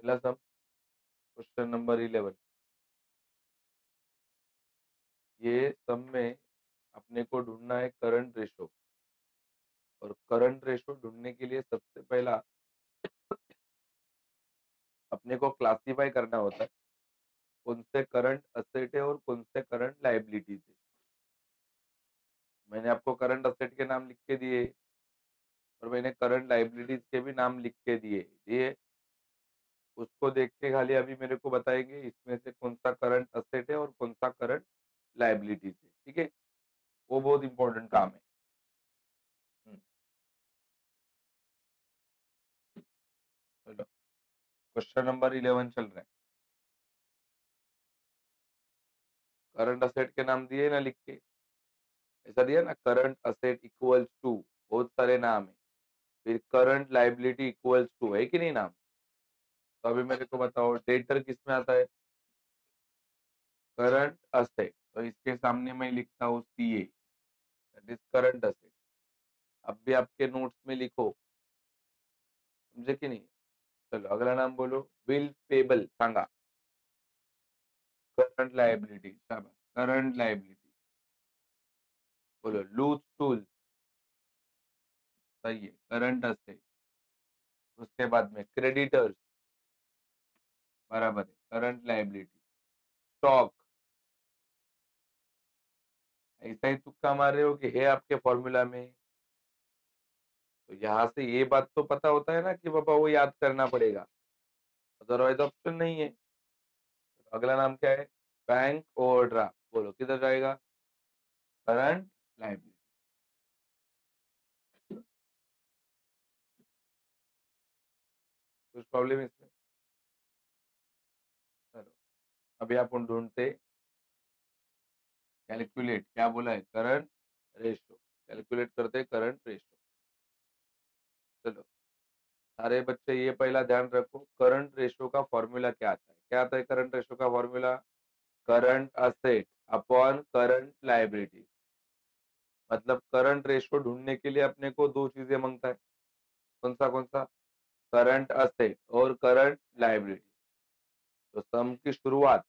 मिला सब। Question number 11, ये सब में अपने को ढूंढना है करंट रेशो, और करंट रेशो ढूंढने के लिए सबसे पहला अपने को क्लासिफाई करना होता है कौन से करंट असेट है और कौन से करंट लाइबिलिटीज है। मैंने आपको करंट असेट के नाम लिख के दिए और मैंने करंट लाइबिलिटीज के भी नाम लिख के दिए। ये उसको देख के खाली अभी मेरे को बताएंगे इसमें से कौन सा करंट असेट है और कौन सा करंट लाइबिलिटीज है, ठीक है। वो बहुत इंपॉर्टेंट काम है। हम्म, चलो क्वेश्चन नंबर 11 चल रहा है। करंट असेट के नाम दिए ना लिख के, ऐसा दिया ना, करंट असेट इक्वल्स टू, बहुत सारे नाम है। फिर करंट लाइबिलिटी इक्वल्स टू, है कि नहीं नाम। तो अभी मेरे को बताओ डेटर किस में आता है, करंट असेट, तो इसके सामने मैं लिखता हूँ CA, that is current asset. अब भी आपके नोट्स में लिखो, समझे कि नहीं। चलो अगला नाम बोलो, बिल पेबल सांगा, करंट लाइबिलिटी, शाबाश, करंट लाइबिलिटी। बोलो लूज टूल, सही है, करंट असेट। उसके बाद में क्रेडिटर्स, बराबर है, करंट लाइबिलिटी। स्टॉक, ऐसा ही तुक्का मार रहे हो कि है आपके फॉर्मूला में, तो यहाँ से ये बात तो पता होता है ना कि पापा वो याद करना पड़ेगा, अदरवाइज ऑप्शन नहीं है। अगला नाम क्या है, बैंक ओवरड्राफ्ट, बोलो किधर जाएगा, करंट लाइबिलिटी। कुछ प्रॉब्लम है इसमें। चलो अभी अपन ढूंढते, कैलकुलेट, क्या बोला है, करंट रेशो, कैलकुलेट करते करंट रेशो। चलो सारे बच्चे ये पहला ध्यान रखो, करंट रेशो का फॉर्मूला क्या आता है, क्या आता है करंट रेशो का formula, current asset upon current liability. मतलब करंट रेशो ढूंढने के लिए अपने को दो चीजें मांगता है, कौन सा, करंट असेट और करंट लाइबिलिटी। तो सम की शुरुआत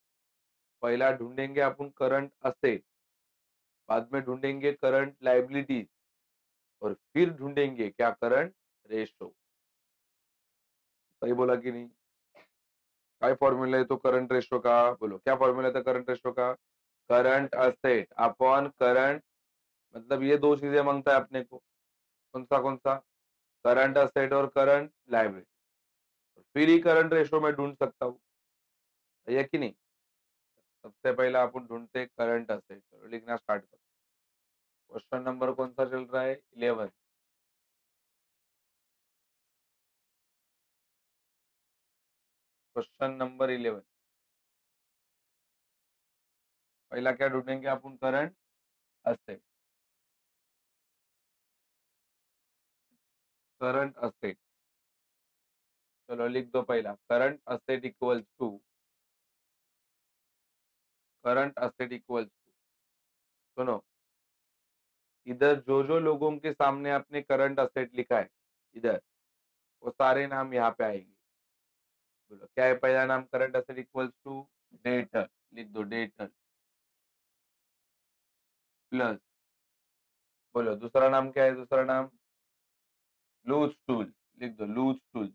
पहला ढूंढेंगे अपन करंट असेट, बाद में ढूंढेंगे करंट लाइबिलिटीज, और फिर ढूंढेंगे क्या, करंट रेशो। सही बोला कि नहीं। काय फॉर्मूला है तो करंट रेशो का, बोलो क्या फॉर्मूला था करंट रेशो का, करंट असेट अपॉन करंट, मतलब ये दो चीजें मांगता है अपने को, कौन सा, करंट असेट और करंट लाइबिलिटी। फिर ही करंट रेशो में ढूंढ सकता हूँ, है कि नहीं। सबसे पहला अपन ढूंढते करंट असेट, चलो लिखना स्टार्ट करो। क्वेश्चन नंबर कौन सा चल रहा है, 11। क्वेश्चन नंबर 11, पहला क्या ढूंढेंगे अपन, करंट असेट, करंट असेट। चलो लिख दो पहला, current asset equals to, current asset equals to, सुनो, इधर जो जो लोगों के सामने आपने करंट असेट लिखा है इधर, वो सारे नाम यहाँ पे आएंगे। बोलो क्या है पहला नाम, current asset equals to debtor, लिख दो डेटर, प्लस, बोलो दूसरा नाम क्या है, दूसरा नाम लूज टूल, लिख दो लूज टूल।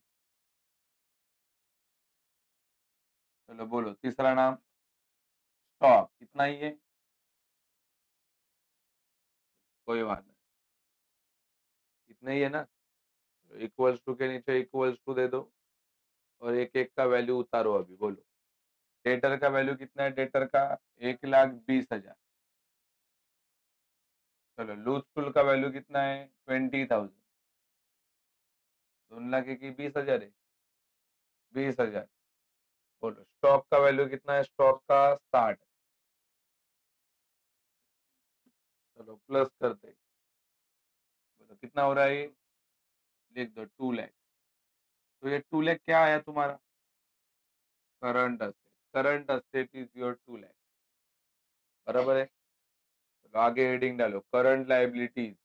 चलो बोलो तीसरा नाम स्टॉक, कितना ही है, कोई बात नहीं, इतना ही है ना। इक्वल्स टू के नीचे इक्वल्स टू दे दो, और एक एक का वैल्यू उतारो अभी, बोलो डेटर का वैल्यू कितना है, डेटर का 1,20,000। चलो लूज टूल का वैल्यू कितना है, 20,000। 2 लाख की 20,000 है, 20,000। बोलो स्टॉक का वैल्यू कितना है, स्टॉक का 60। चलो प्लस करते, बोलो कितना हो रहा है, लिख दो 2 लाख। तो ये 2 लाख क्या आया तुम्हारा, current asset, current asset is your 2 lakh, बराबर है। चलो आगे हेडिंग डालो, करंट लाइबिलिटीज,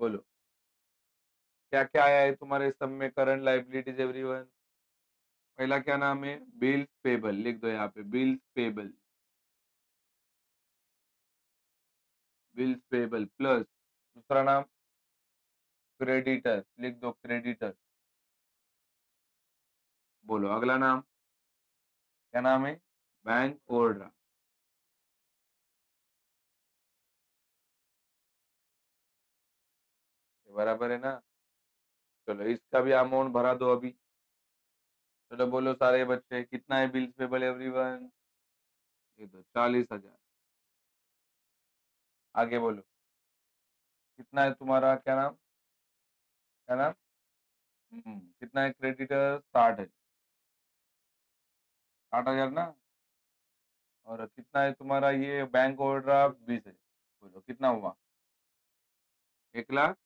बोलो क्या क्या आया है तुम्हारे सब में करंट लाइबिलिटीज एवरीवन? पहला क्या नाम है? बिल्स पेबल, लिख दो यहाँ पे bills payable. Bills payable plus दूसरा नाम क्रेडिटर्स, लिख दो क्रेडिटर। बोलो अगला नाम क्या नाम है? Bank overdraft. बराबर है ना? चलो इसका भी अमाउंट भरा दो अभी। चलो बोलो सारे बच्चे कितना है बिल्स पेबल एवरीवन? ये दो 40,000। आगे बोलो कितना है तुम्हारा क्या नाम? क्या नाम? कितना है क्रेडिटर? 60 है। 60,000 ना? और कितना है तुम्हारा ये बैंक ओवरड्राफ्ट? 20 है। बोलो कितना हुआ? 1 लाख।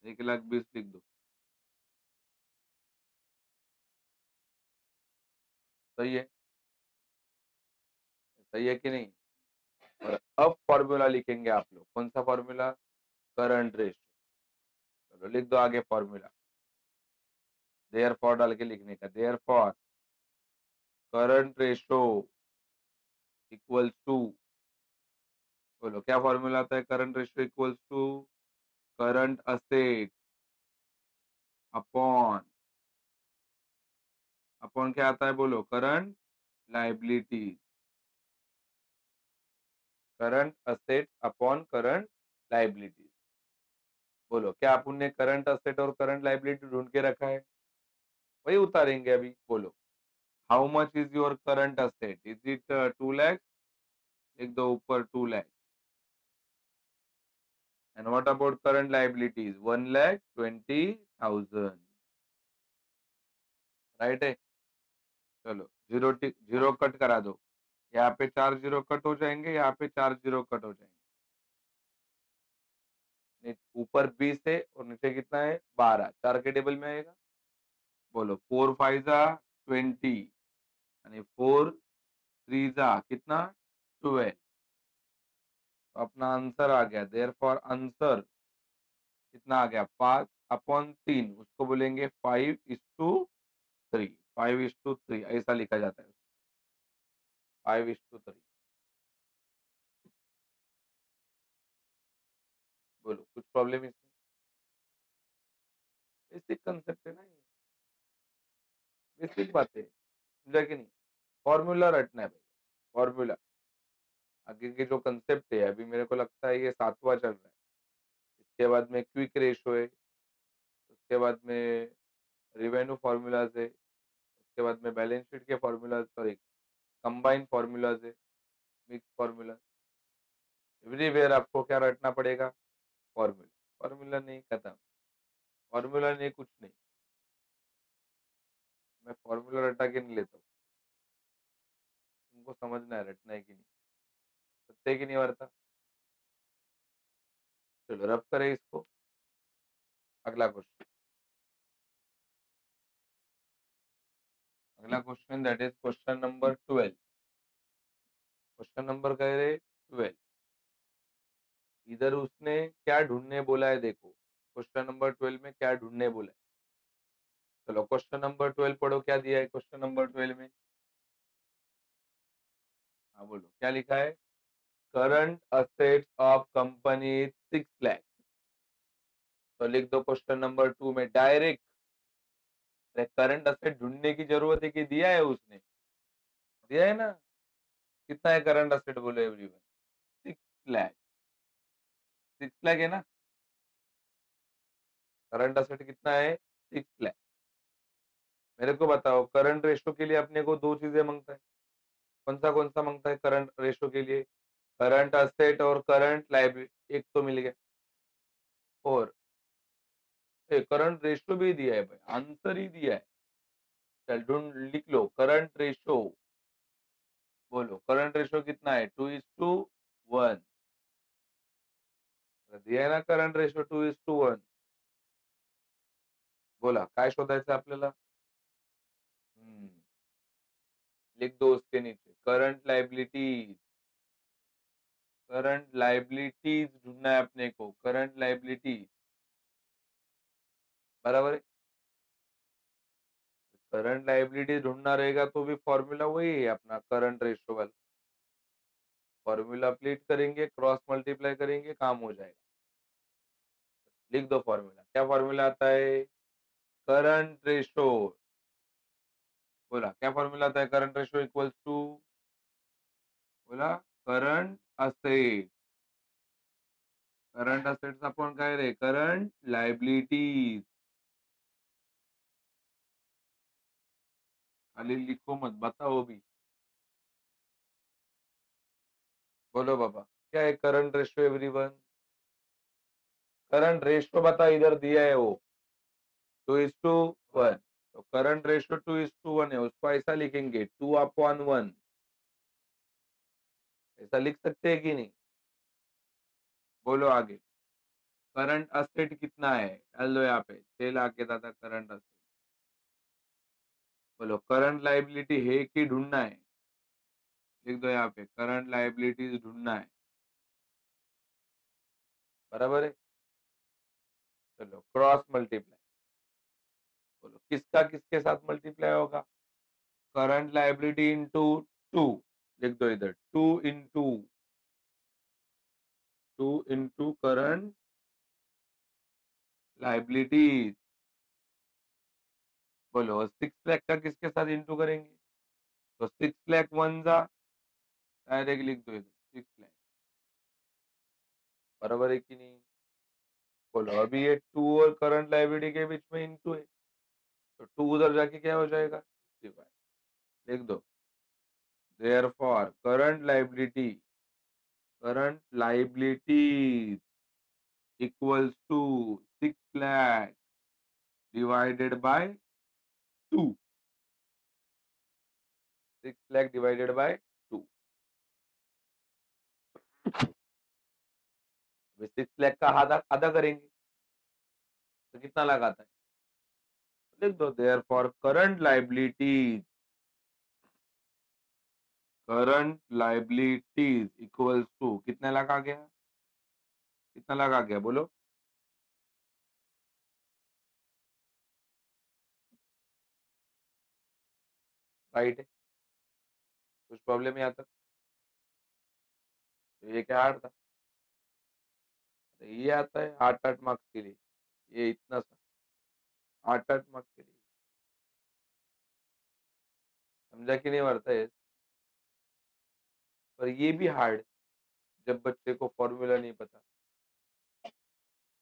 1,20,000 लिख दो। सही है? सही है कि नहीं? और अब फॉर्मूला लिखेंगे आप लोग। कौन सा फॉर्मूला? Current ratio. चलो लिख दो आगे फॉर्मूला। देयर फॉर डाल के लिखने का। Therefore current ratio equals to. बोलो क्या फॉर्मूला आता है? Current ratio equals to current asset upon, upon क्या आता है? बोलो current liability. Current asset upon current liability. बोलो क्या अपन ने करंट असेट और करंट लाइबिलिटी ढूंढ के रखा है? वही उतारेंगे अभी। बोलो how much is your current asset? Is it 2 lakh? लिख दो ऊपर 2 lakh. And what about current liabilities? 1,20,000। Right है? चलो जीरो टिक, जीरो कट करा दो। यहाँ पे 4 जीरो कट हो जाएंगे, यहाँ पे 4 जीरो कट हो जाएंगे। ऊपर 20 है और नीचे कितना है? 12। 4 के टेबल में आएगा। बोलो 4 5 20 आणि 4 3 कितना? 12। तो अपना आंसर आ गया। देयर फॉर आंसर कितना आ गया? 5/3। उसको बोलेंगे 5:3। 5:3 ऐसा लिखा जाता है। 5:3। बोलो कुछ प्रॉब्लम इसमें? बेसिक कंसेप्ट है ना ये। बेसिक बात है, समझा कि नहीं? फॉर्मूला रटना है भाई। फॉर्मूला। आगे के जो कंसेप्ट है अभी मेरे को लगता है ये 7वां चल रहा है। इसके बाद में क्विक रेशो है। उसके बाद में रिवेन्यू फॉर्मूलाज है। उसके बाद में बैलेंस शीट के फॉर्मूलाज, सॉरी कंबाइन फॉर्मूलाज है, मिक्स फॉर्मूला। एवरीवेयर आपको क्या रटना पड़ेगा? फॉर्मूला। फॉर्मूला नहीं खत्म। फॉर्मूला नहीं कुछ नहीं। मैं फॉर्मूला रटा के नहीं लेता हूँ। तुमको समझना है रटना है कि नहीं। सत्य है कि नहीं वार्ता? चलो रब करें इसको। अगला क्वेश्चन। अगला question that is question number 12। Question number कह रहे 12। इधर उसने क्या ढूंढने बोला है देखो। क्वेश्चन नंबर 12 में क्या ढूंढने बोला है? चलो क्वेश्चन नंबर 12 पढ़ो क्या दिया है क्वेश्चन नंबर 12 में। हाँ बोलो क्या लिखा है? Current assets of company 6 lakh. तो लिख दो क्वेश्चन नंबर 2 में डायरेक्ट। करंट असेट ढूंढने की जरूरत है कि दिया है उसने? दिया है ना? कितना है करंट असेट? बोलो एवरीवन। 6 लाख। 6 लाख है ना? करंट असेट कितना है? 6 लाख। मेरे को बताओ करंट रेशो के लिए अपने को दो चीजें मांगता है। कौन सा मांगता है करंट रेशो के लिए? करंट असेट और करंट लाइबिलिटी। एक तो मिल गया। और करंट रेशो भी दिया है भाई, आंसर ही दिया है। चल ढूंढ, लिख लो करंट रेशो। बोलो करंट रेशो कितना है? 2:1। दिया है ना करंट रेशो 2:1। बोला काय शोधायचं आपल्याला? हम्म, लिख दो उसके नीचे करंट लाइबिलिटीज। करंट लाइबिलिटीज ढूंढना है अपने को। करंट लाइबिलिटी बराबर है। करंट लायबिलिटी ढूंढना रहेगा तो भी फॉर्मूला वही है अपना, करंट रेशियो वाला। फॉर्मूला अप्लीट करेंगे, क्रॉस मल्टीप्लाई करेंगे, काम हो जाएगा। लिख दो फॉर्मूला, क्या फॉर्मूला आता है? Current ratio. बोला क्या फॉर्मूला आता है? करंट रेशियो इक्वल्स टू, बोला करंट असेट। करंट असेट्स आपण काय रे? Current liabilities. खाली लिखो मत, बताओ भी। बोलो बाबा, क्या है current ratio everyone? Current ratio बता, इधर दिया है वो 2:1। तो करंट रेशियो 2:1 है, उसको ऐसा लिखेंगे 2/1। ऐसा लिख सकते हैं कि नहीं? बोलो आगे। करंट असेट कितना है? डाल दो यहाँ पे 6 लाख के दादा करंट असेट। बोलो करंट लाइबिलिटी है कि ढूंढना है? लिख दो यहाँ पे, करंट लाइबिलिटीज ढूंढना है। बराबर है। चलो क्रॉस मल्टीप्लाई। बोलो किसका किसके साथ मल्टीप्लाई होगा? Current liability into 2। लिख दो इधर, 2 इंटू करंट लाइबिलिटीज। बोलो 6 लाख का किसके साथ इंटू करेंगे? तो 6 लाख वन जा, डायरेक्ट लिख दो इधर 6 लाख। बराबर है कि नहीं? बोलो अभी ये 2 और करंट लाइबिलिटी के बीच में इंटू है, तो 2 उधर जाके क्या हो जाएगा? डिवाइड। लिख दो, therefore current liability equals to 6 lakh divided by 2। 6 lakh divided by 2। 6 lakh का आधा आधा करेंगे तो कितना लाख आता है? लिख दो therefore current liabilities equals to कितने लाख आ गया? कितना लाख आ गया बोलो? राइट है। कुछ प्रॉब्लम यहाँ तक? तो ये क्या हार्ड था? तो ये आता है 8-8 मार्क्स के लिए, ये इतना सा 8-8 मार्क्स के लिए। समझा कि नहीं वर्ता है? पर ये भी हार्ड, जब बच्चे को फॉर्मूला नहीं पता।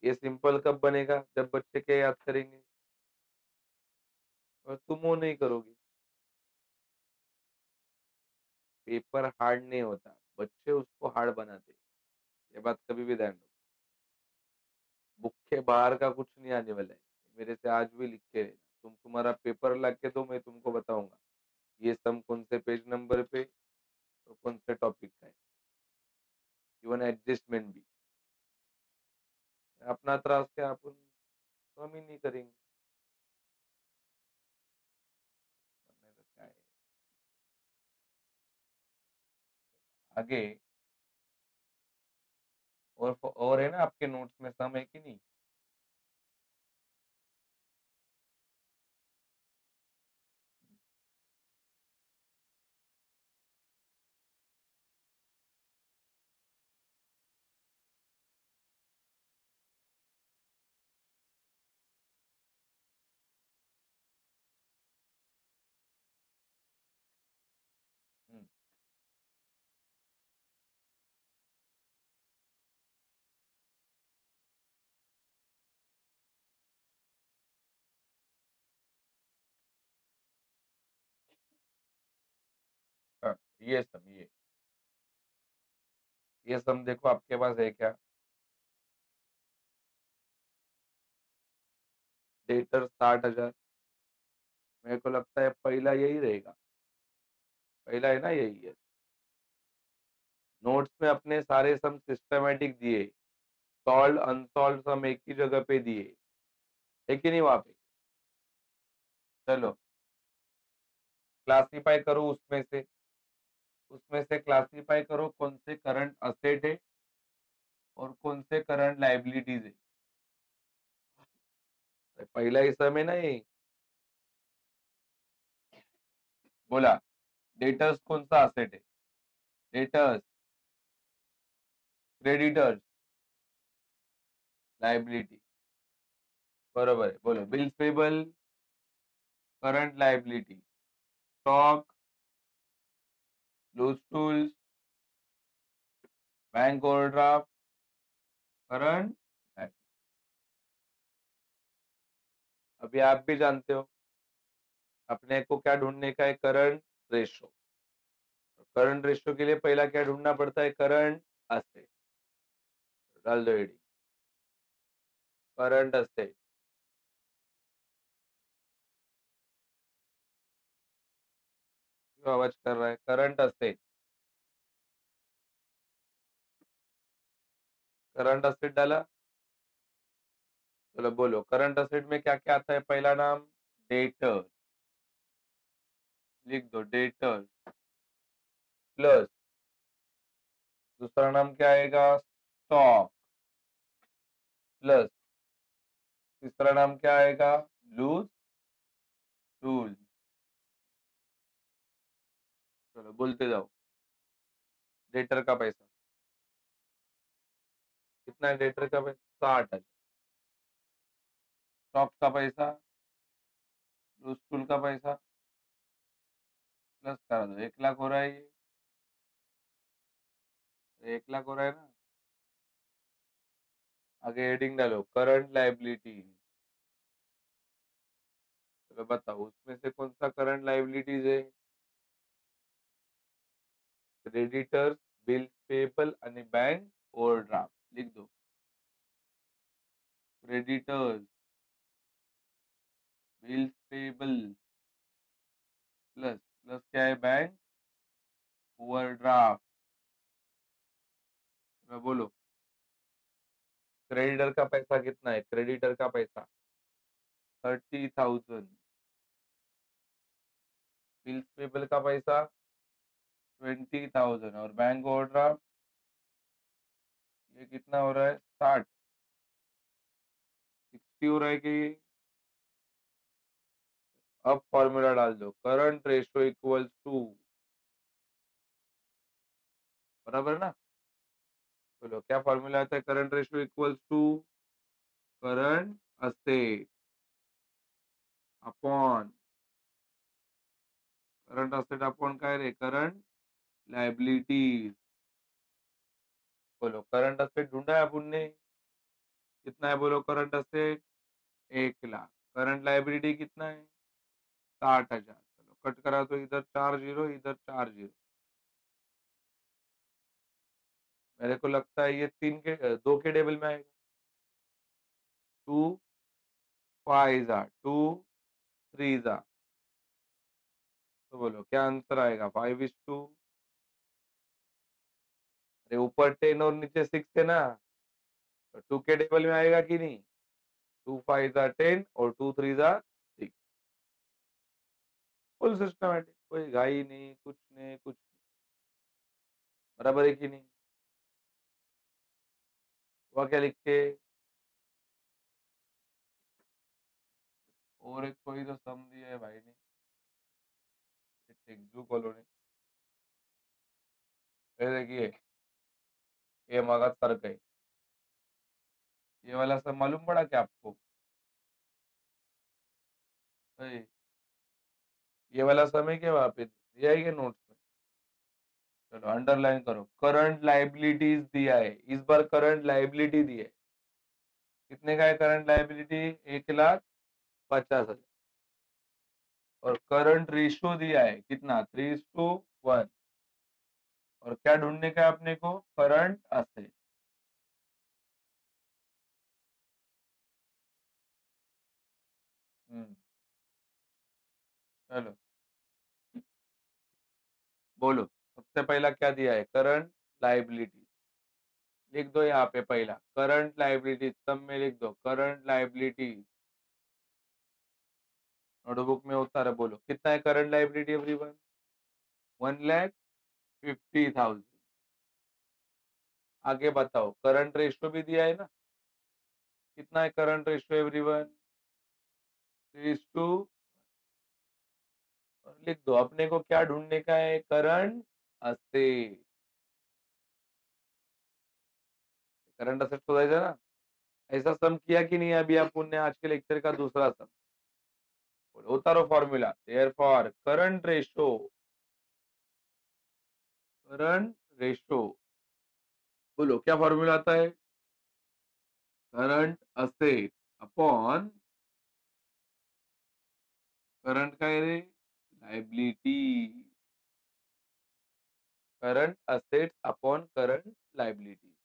ये सिंपल कब बनेगा? जब बच्चे क्या याद करेंगे और तुम वो नहीं करोगे। पेपर हार्ड नहीं होता, बच्चे उसको हार्ड बनाते। ये बात कभी भी ध्यान रखो। बुक के बाहर का कुछ नहीं आने वाला है। मेरे से आज भी लिख के रहना, तुम्हारा पेपर ला के दो, मैं तुमको बताऊंगा ये सम कौन से पेज नंबर पे और कौन से टॉपिक का है। इवन एडजस्टमेंट भी अपना त्रास क्या अपन कम ही नहीं करेंगे। वरना तो क्या है। आगे और है ना आपके नोट्स में सम है कि नहीं? हम्म, हाँ, ये सम देखो आपके पास है क्या? डेटर 60,000। मेरे को लगता है पहला यही रहेगा। पहला है ना, यही है। नोट्स में अपने सारे सम सिस्टमेटिक दिए, सॉल्व अनसॉल्व सम एक ही जगह पे दिए, है कि नहीं वहां पे? चलो क्लासिफाई करो उसमें से क्लासिफाई करो कौन से करंट असेट है और कौन से करंट लाइबिलिटीज है। पहिल्या हिस्सा में नहीं. बोला. डेटर्स कोणता असेट आहे? Debtors, creditors, liability. बरोबर आहे. बोलो. Bills payable, current liability. Stock, loose tools, bank overdraft, current. अभी आप भी जानते हो अपने को क्या ढूंढने का है, करंट रेशो. करंट रेशो के लिए पहला क्या ढूंढना पड़ता है, करंट असेट. डाल दो एडी. Current asset. क्यों आवाज कर रहा है, करंट असेट. करंट असेट डाला. चलो बोलो, करंट असेट में क्या क्या आता है. पहला नाम डेटर. लिख दो, डेटर. प्लस दूसरा नाम क्या आएगा, स्टॉक. प्लस तीसरा नाम क्या आएगा, लूज टूल. चलो बोलते जाओ. डेटर का पैसा कितना है, डेटर का पैसा 60,000. स्टॉक का पैसा, लूज टूल का पैसा प्लस करा दो. 1 लाख हो रहा है ये. 1 लाख हो रहा है ना. आगे हेडिंग डालो, करंट लाइबिलिटी. चलो बताओ उसमें से कौन सा करंट लाइबिलिटीज है. क्रेडिटर्स, बिल पेबल आणि बैंक ओवरड्राफ्ट. लिख दो. Creditors, bills payable, plus plus क्या है, बैंक ओवरड्राफ्ट. बोलो. क्रेडिटर का पैसा कितना है, क्रेडिटर का पैसा 30,000. बिल्स पेबल का पैसा 20,000. और बैंक ओवरड्राफ्ट ये कितना हो रहा है, 60. 60 हो रहा है कि ये. अब फॉर्मूला डाल दो, करंट रेशो इक्वल्स टू. बराबर ना. बोलो क्या फॉर्मूला आता है, current ratio equals to current asset upon. Current asset upon काय रे, करंट लायबिलिटीज. बोलो करंट असेट ढूंढा है अपन ने. कितना है बोलो, current asset 1 lakh. Current liability कितना है, 60,000. चलो कट करा तो इधर 4 जीरो, इधर 4 जीरो. मेरे को लगता है ये 2 के टेबल में आएगा. 2 5 2 3. तो बोलो क्या आंसर आएगा, 5:2. अरे ऊपर 10 और नीचे 6 है ना, तो 2 के टेबल में आएगा कि नहीं. 2 5 10 और 2 3 6. फुल सिस्टमेटिक, कोई घाई नहीं, कुछ नहीं, कुछ नहीं. बराबर है कि नहीं. वह क्या लिख के. और एक कोई तो सम दिया है भाई ने, टेक्सू कॉलोनी. ये देखिए, ये मगध तर्क है. ये वाला सब मालूम पड़ा क्या आपको. ए, ये वाला समय क्या वहां पे दिया है नोट्स में. चलो अंडरलाइन करो, करंट लाइबिलिटीज दिया है इस बार. करंट लाइबिलिटी दी है. कितने का है करंट लाइबिलिटी, 1,50,000. और करंट रेशियो दिया है कितना, 3:1. और क्या ढूंढने का है अपने को, करंट असेट. चलो बोलो. सबसे पहला क्या दिया है, करंट लाइबिलिटी. लिख दो यहाँ पे पहला, करंट लाइबिलिटी. सब में लिख दो, करंट लाइबिलिटी. नोटबुक में उतारा. बोलो कितना है करंट लाइबिलिटी एवरीवन, 1,50,000. आगे बताओ, करंट रेशियो भी दिया है ना. कितना है current ratio everyone, raise to, और लिख दो अपने को क्या ढूंढने का है, करंट असेट। करंट असेट शोधायचा ना, ऐसा सम किया कि नहीं अभी अपन ने आज के लेक्चर का दूसरा सम। होता रहो फॉर्मूला, देयरफॉर करंट रेशो, बोलो क्या फॉर्मूला आता है, करंट असेट अपॉन करंट काय रे, liability, current assets upon current liability.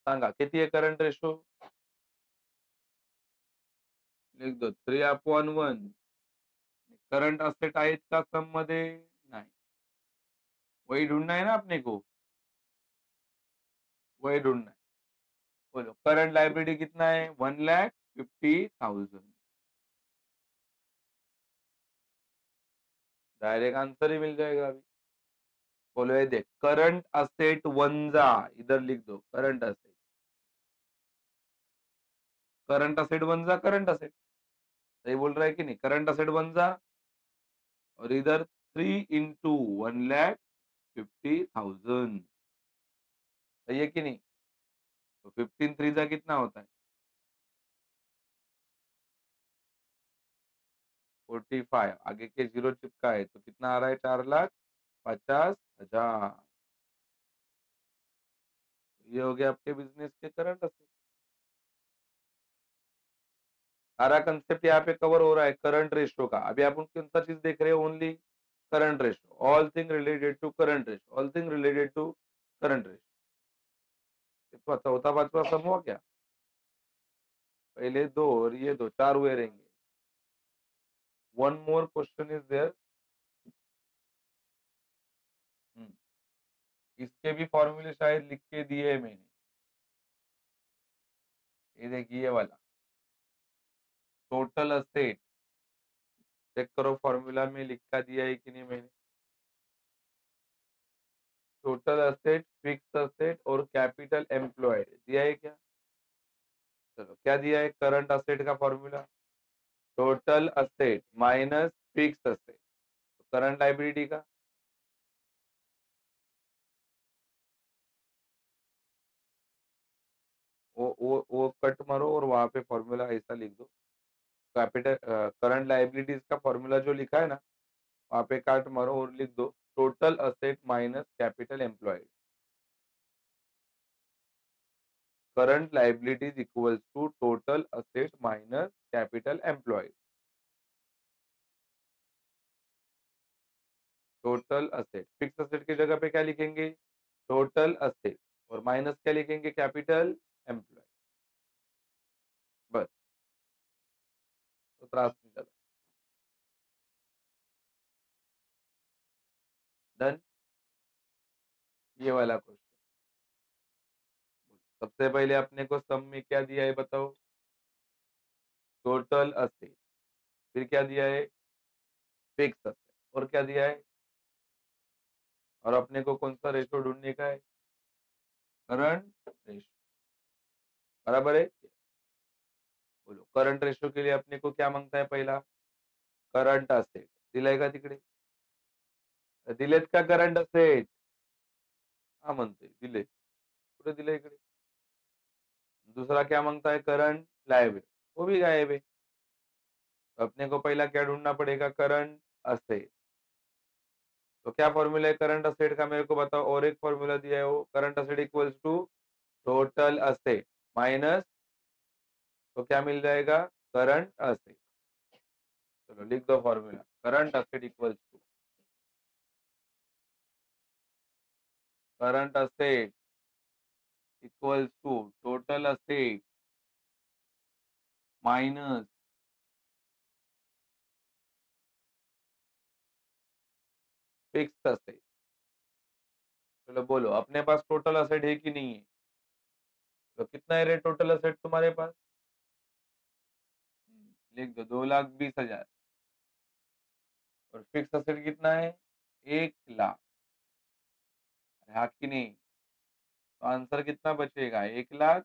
सांगा किती आहे करंट रेशो, लिख दो 3/1। करंट असेट आहेत का सम मध्ये, नाही, वही ढूंढना है ना अपने को, वही ढूंढना है। बोलो करंट लायबिलिटी कितना है, 1,50,000। डायरेक्ट आंसर ही मिल जाएगा अभी। बोलो ये देख, करंट असेट वन जा, इधर लिख दो current asset, current asset one जा, करंट असेट, सही बोल रहा है कि नहीं, करंट असेट वन जा, और इधर 3 into 1,50,000, सही है कि नहीं। तो 15 3 जा कितना होता है, 45, आगे के जीरो चिपका है तो कितना आ रहा है, 4,50,000। ये हो गया आपके बिजनेस के करंट असेट। सारा कंसेप्ट यहाँ पे कवर हो रहा है करंट रेशियो का। अभी आप कौन सा चीज देख रहे हो, only current ratio, all thing related to current ratio, all thing related to current ratio. चौथा पांचवा सम हुआ क्या, पहले दो और ये दो, चार हुए रहेंगे। One more question is there, इसके भी फॉर्मूले शायद लिख के दिए है मैंने, ये देखिए ये वाला टोटल असेट, चेक करो फॉर्मूला में लिखा दिया है कि नहीं मैंने, टोटल असेट, फिक्स असेट और कैपिटल एम्प्लॉयड दिया है क्या, चलो क्या दिया है, करंट असेट का formula total asset minus fix asset, तो करंट लाइबिलिटी का वो कट मारो और वहां पे फॉर्मूला ऐसा लिख दो, कैपिटल करंट लाइबिलिटीज का फॉर्मूला जो लिखा है ना, वहां पे काट मारो और लिख दो total asset minus capital employed, current liabilities equals to total asset minus capital employed, total asset, fix asset की जगह पे क्या लिखेंगे, टोटल असेट, और माइनस क्या लिखेंगे, कैपिटल एम्प्लॉय, बस, तो त्रास नहीं ज्यादा। डन, ये वाला क्वेश्चन, सबसे पहले अपने को सम में क्या दिया है बताओ, टोटल असेट, फिर क्या दिया है, फिक्स असेट, और क्या दिया है, और अपने को कौन सा रेशो ढूंढने का है, करंट रेशो, बराबर है। बोलो करंट रेशो के लिए अपने को क्या मांगता है, पहला करंट असेट, दिलाय का तिकडे, दिलेत का करंट असेट, हा म्हणतोय दिले, कुठे दिले इकडे, दूसरा क्या मांगता है, करंट लायबिलिटी, वो भी गायब है। तो अपने को पहला क्या ढूंढना पड़ेगा, करंट असेट, तो क्या फॉर्मूला है करंट असेट का मेरे को बताओ, और एक फॉर्मूला दिया है वो, current asset equals to total asset minus, तो क्या मिल जाएगा, करंट असेट, चलो लिख दो formula, current asset equals to, current asset equals to total asset minus fix asset. चलो बोलो अपने पास टोटल असेट है कि नहीं है, तो कितना है रे टोटल असेट तुम्हारे पास, लिख दो 2,20,000, और फिक्स असेट कितना है, 1,00,000, हाँ कि नहीं, तो आंसर कितना बचेगा, 1,20,000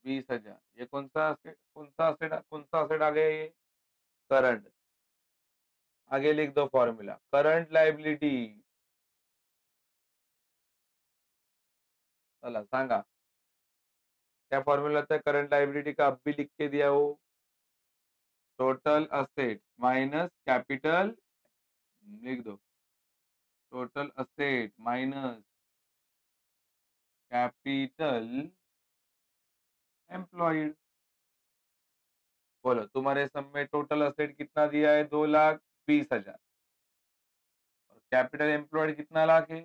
20,000। ये कौन सा असेट आ गया ये? करंट। आगे लिख दो फॉर्मूला, करंट लायबिलिटी। चला सांगा, क्या फॉर्मूला था करंट लायबिलिटी का? अब भी लिख के दिया हो, टोटल असेट माइनस कैपिटल, लिख दो, total asset minus capital employed. बोलो तुम्हारे सम में टोटल असेट कितना दिया है? 2,20,000। और कैपिटल एम्प्लॉयड कितना लाख है?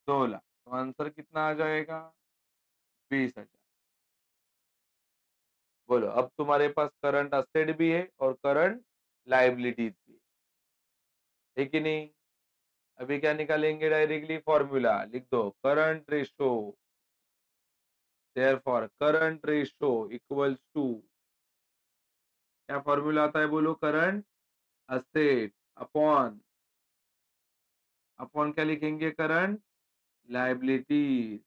2 लाख। तो आंसर कितना आ जाएगा? 20,000। बोलो अब तुम्हारे पास करंट असेट भी है और करंट लायबिलिटीज भी है कि नहीं? अभी क्या निकालेंगे? डायरेक्टली फॉर्मूला लिख दो, current ratio, therefore current ratio equals to, क्या फॉर्मूला आता है बोलो? करंट असेट अपॉन, अपॉन क्या लिखेंगे? Current liability.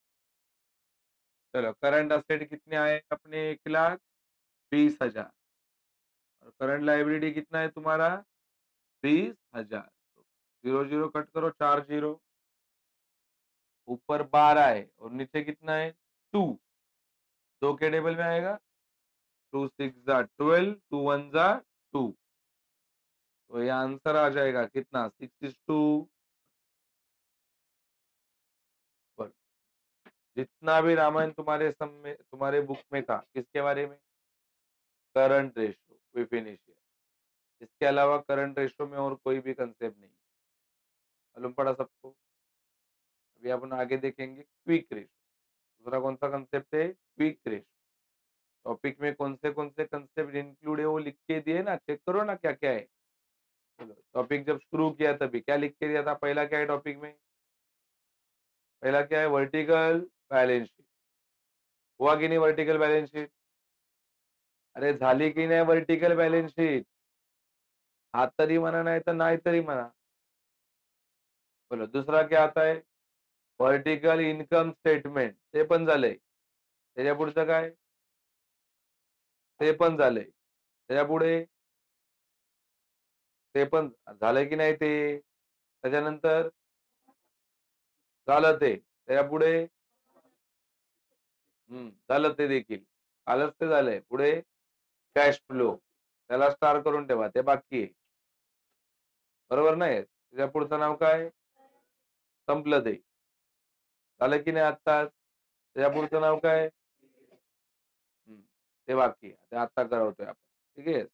चलो करंट असेट कितने आए अपने? 1,20,000। और करंट लायबिलिटी कितना है तुम्हारा? 20,000। तो 0 0 कट करो, 4 0। ऊपर 12 है और नीचे कितना है? 2। 2 के टेबल में आएगा, 2 6 जा 12, 2 1 जा 2। तो ये आंसर आ जाएगा कितना? 6:2। पर जितना भी रामायण तुम्हारे सम में, तुम्हारे बुक में था, किसके बारे में? Current ratio. We finish. इसके अलावा करंट रेशो में और कोई भी कंसेप्ट नहीं। मालूम पड़ा सबको? अभी अपन आगे देखेंगे क्विक रेशो। दूसरा कौन सा कंसेप्ट है? Quick ratio. टॉपिक में कौन से कंसेप्ट इंक्लूड है वो लिख के दिए ना, चेक करो ना क्या क्या है। चलो टॉपिक जब शुरू किया तभी क्या लिख के दिया था? पहला क्या है टॉपिक में? पहला क्या है? Vertical balance sheet. हुआ की नहीं वर्टिकल बैलेंस शीट? अरे झाली की नाही वर्टिकल बैलेंस शीट? हा तरी म्हणा नाही तर नाही तरी म्हणा. बोलो दुसरा क्या आता है? Vertical income statement. ते पण झालंय. त्याच्या पुढचं काय? ते पण झालंय. त्याच्या पुढे ते पण झालंय की नाही ते? त्याच्यानंतर झालं ते. त्याच्यापुढे झालं ते देखील. कालच ते झालंय. पुढे कॅश फ्लो. त्याला स्टार करून ठेवा. ते बाकी आहे. बरोबर नाही? त्याच्या पुढचं नाव काय? संपलं ते. झालं की नाही आत्ताच? त्याच्या पुढचं नाव काय? हं. ते बाकी आहे. ते आत्ता करवतोय आपण. ठीक आहे?